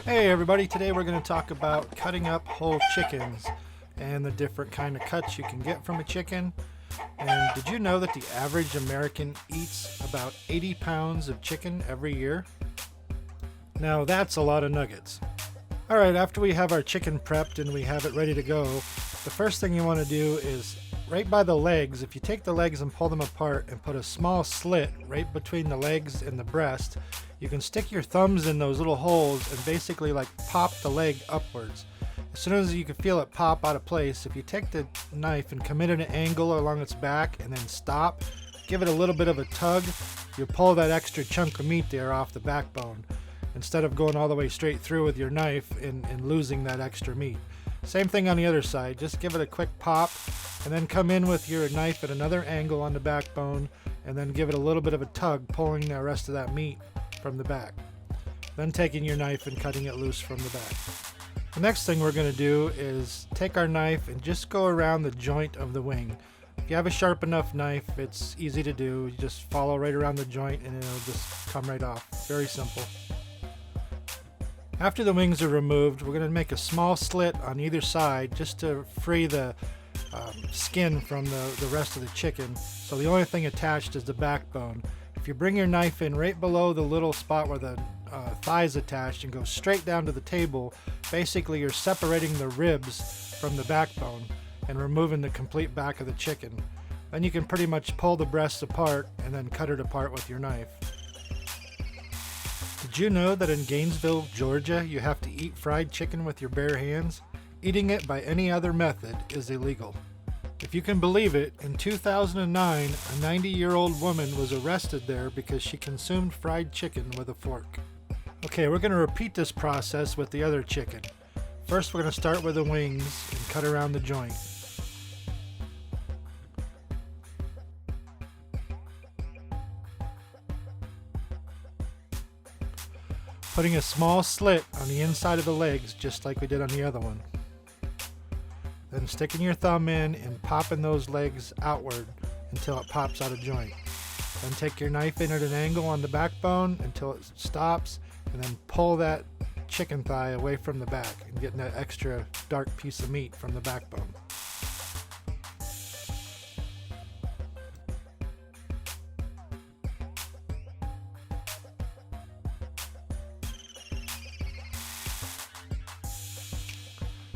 Hey everybody, today we're going to talk about cutting up whole chickens and the different kind of cuts you can get from a chicken. And did you know that the average American eats about 80 pounds of chicken every year? Now that's a lot of nuggets. Alright, after we have our chicken prepped and we have it ready to go, the first thing you want to do is right by the legs, if you take the legs and pull them apart and put a small slit right between the legs and the breast, you can stick your thumbs in those little holes and basically like pop the leg upwards. As soon as you can feel it pop out of place, if you take the knife and come in at an angle along its back and then stop, give it a little bit of a tug, you'll pull that extra chunk of meat there off the backbone instead of going all the way straight through with your knife and losing that extra meat. Same thing on the other side, just give it a quick pop and then come in with your knife at another angle on the backbone and then give it a little bit of a tug, pulling the rest of that meat from the back. Then taking your knife and cutting it loose from the back. The next thing we're going to do is take our knife and just go around the joint of the wing. If you have a sharp enough knife, it's easy to do. You just follow right around the joint and it'll just come right off. Very simple. After the wings are removed, we're going to make a small slit on either side just to free the skin from the rest of the chicken. So the only thing attached is the backbone. If you bring your knife in right below the little spot where the thigh's attached and go straight down to the table, basically you're separating the ribs from the backbone and removing the complete back of the chicken. Then you can pretty much pull the breasts apart and then cut it apart with your knife. Did you know that in Gainesville, Georgia, you have to eat fried chicken with your bare hands? Eating it by any other method is illegal. If you can believe it, in 2009, a 90-year-old woman was arrested there because she consumed fried chicken with a fork. Okay, we're going to repeat this process with the other chicken. First, we're going to start with the wings and cut around the joint. Putting a small slit on the inside of the legs, just like we did on the other one. Then sticking your thumb in and popping those legs outward until it pops out of joint. Then take your knife in at an angle on the backbone until it stops, and then pull that chicken thigh away from the back and getting that extra dark piece of meat from the backbone.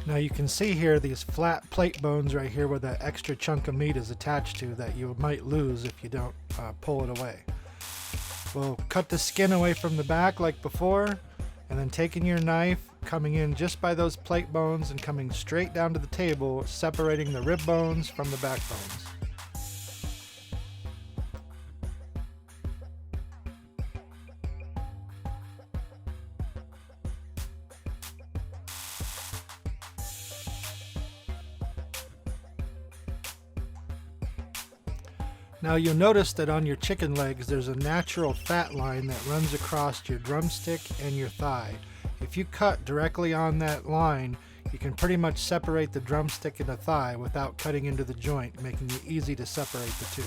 Now you can see here these flat plate bones right here where that extra chunk of meat is attached to that you might lose if you don't pull it away. We'll cut the skin away from the back like before, and then taking your knife, coming in just by those plate bones and coming straight down to the table, separating the rib bones from the back bones. Now you'll notice that on your chicken legs there's a natural fat line that runs across your drumstick and your thigh. If you cut directly on that line, you can pretty much separate the drumstick and the thigh without cutting into the joint, making it easy to separate the two.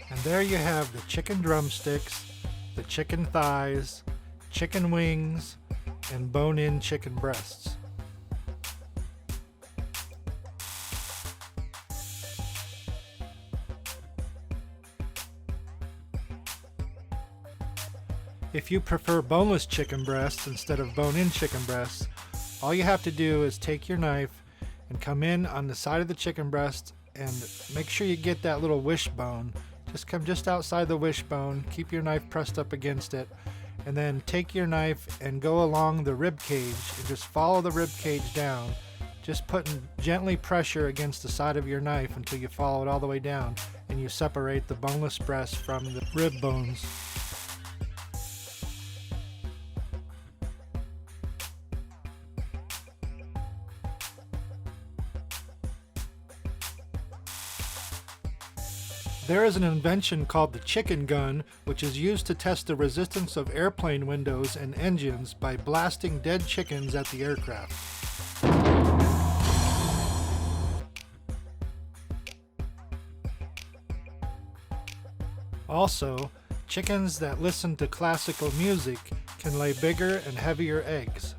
And there you have the chicken drumsticks, the chicken thighs, chicken wings, and bone-in chicken breasts. If you prefer boneless chicken breasts instead of bone-in chicken breasts, all you have to do is take your knife and come in on the side of the chicken breast and make sure you get that little wishbone. Just come just outside the wishbone, keep your knife pressed up against it, and then take your knife and go along the rib cage and just follow the rib cage down, just putting gently pressure against the side of your knife until you follow it all the way down and you separate the boneless breast from the rib bones. There is an invention called the chicken gun, which is used to test the resistance of airplane windows and engines by blasting dead chickens at the aircraft. Also, chickens that listen to classical music can lay bigger and heavier eggs.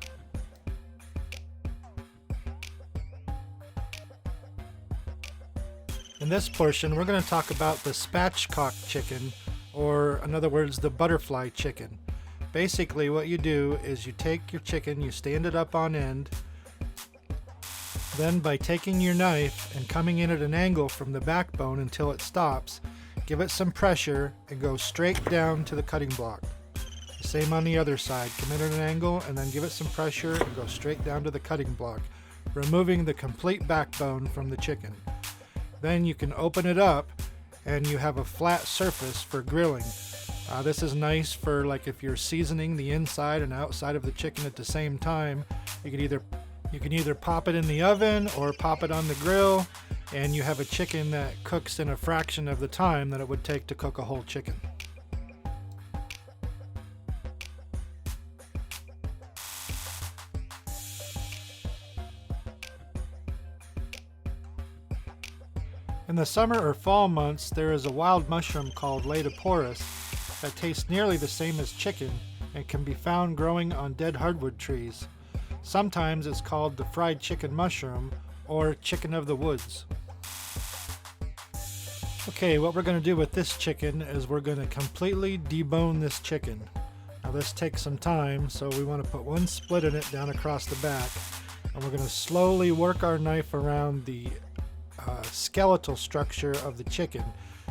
In this portion, we're going to talk about the spatchcock chicken, or in other words, the butterfly chicken. Basically, what you do is you take your chicken, you stand it up on end, then by taking your knife and coming in at an angle from the backbone until it stops, give it some pressure and go straight down to the cutting block. The same on the other side, come in at an angle and then give it some pressure and go straight down to the cutting block, removing the complete backbone from the chicken. Then you can open it up and you have a flat surface for grilling. This is nice for like if you're seasoning the inside and outside of the chicken at the same time. You can either pop it in the oven or pop it on the grill, and you have a chicken that cooks in a fraction of the time that it would take to cook a whole chicken. In the summer or fall months, there is a wild mushroom called Laetoporus that tastes nearly the same as chicken and can be found growing on dead hardwood trees. Sometimes it's called the fried chicken mushroom or chicken of the woods. Okay, what we're going to do with this chicken is we're going to completely debone this chicken. Now this takes some time, so we want to put one split in it down across the back, and we're going to slowly work our knife around the skeletal structure of the chicken.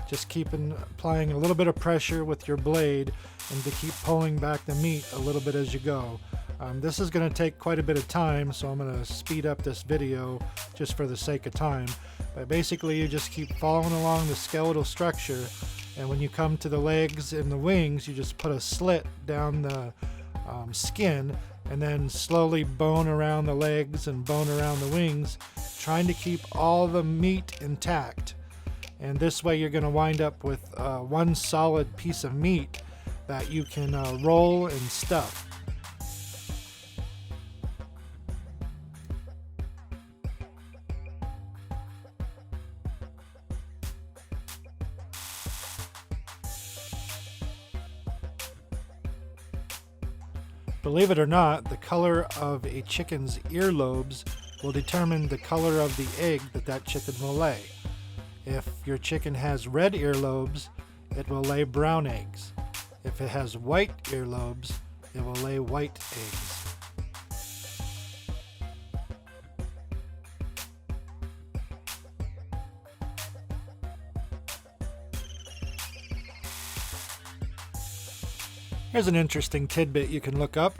Just applying a little bit of pressure with your blade and to keep pulling back the meat a little bit as you go. This is going to take quite a bit of time, so I'm going to speed up this video just for the sake of time. But basically you just keep following along the skeletal structure, and when you come to the legs and the wings, you just put a slit down the skin and then slowly bone around the legs and bone around the wings, trying to keep all the meat intact. And this way you're going to wind up with one solid piece of meat that you can roll and stuff. Believe it or not, the color of a chicken's earlobes will determine the color of the egg that chicken will lay. If your chicken has red earlobes, it will lay brown eggs. If it has white earlobes, it will lay white eggs. Here's an interesting tidbit you can look up.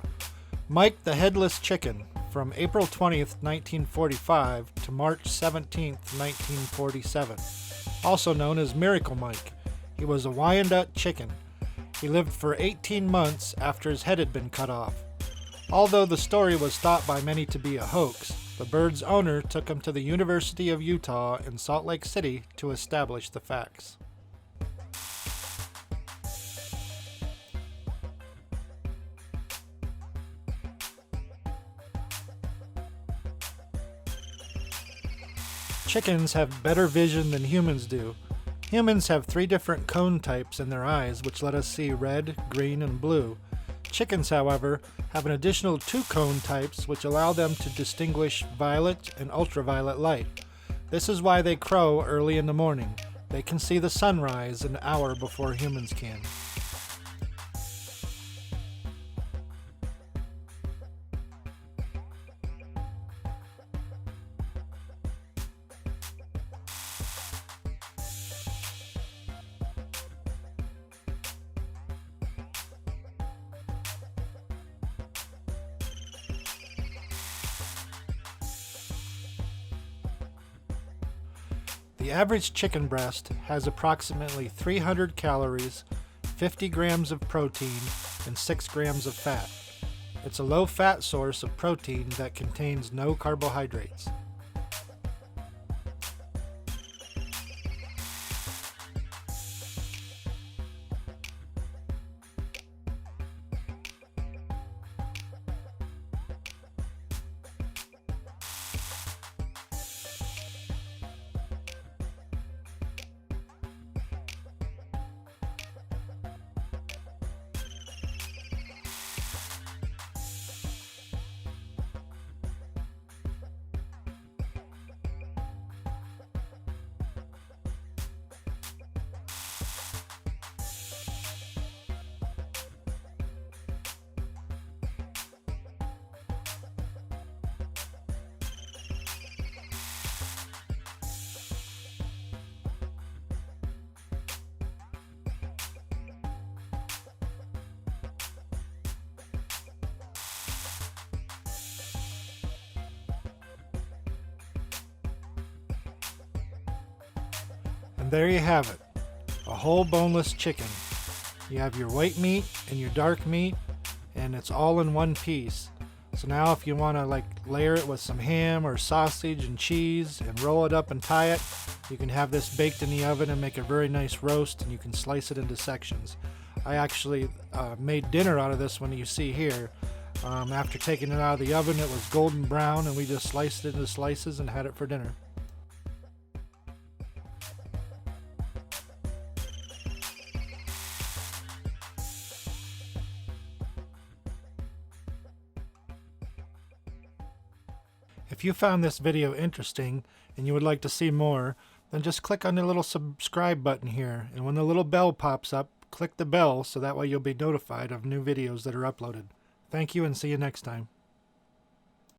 Mike the Headless Chicken, from April 20th, 1945 to March 17th, 1947. Also known as Miracle Mike. He was a Wyandotte chicken. He lived for 18 months after his head had been cut off. Although the story was thought by many to be a hoax, the bird's owner took him to the University of Utah in Salt Lake City to establish the facts. Chickens have better vision than humans do. Humans have 3 different cone types in their eyes, which let us see red, green, and blue. Chickens, however, have an additional 2 cone types which allow them to distinguish violet and ultraviolet light. This is why they crow early in the morning. They can see the sunrise an hour before humans can. The average chicken breast has approximately 300 calories, 50 grams of protein, and 6 grams of fat. It's a low-fat source of protein that contains no carbohydrates. And there you have it, a whole boneless chicken. You have your white meat and your dark meat, and it's all in one piece. So now if you want to like layer it with some ham or sausage and cheese and roll it up and tie it, you can have this baked in the oven and make a very nice roast, and you can slice it into sections. I actually made dinner out of this one you see here. After taking it out of the oven, it was golden brown, and we just sliced it into slices and had it for dinner. If you found this video interesting and you would like to see more, then just click on the little subscribe button here, and when the little bell pops up, click the bell so that way you'll be notified of new videos that are uploaded. Thank you, and see you next time.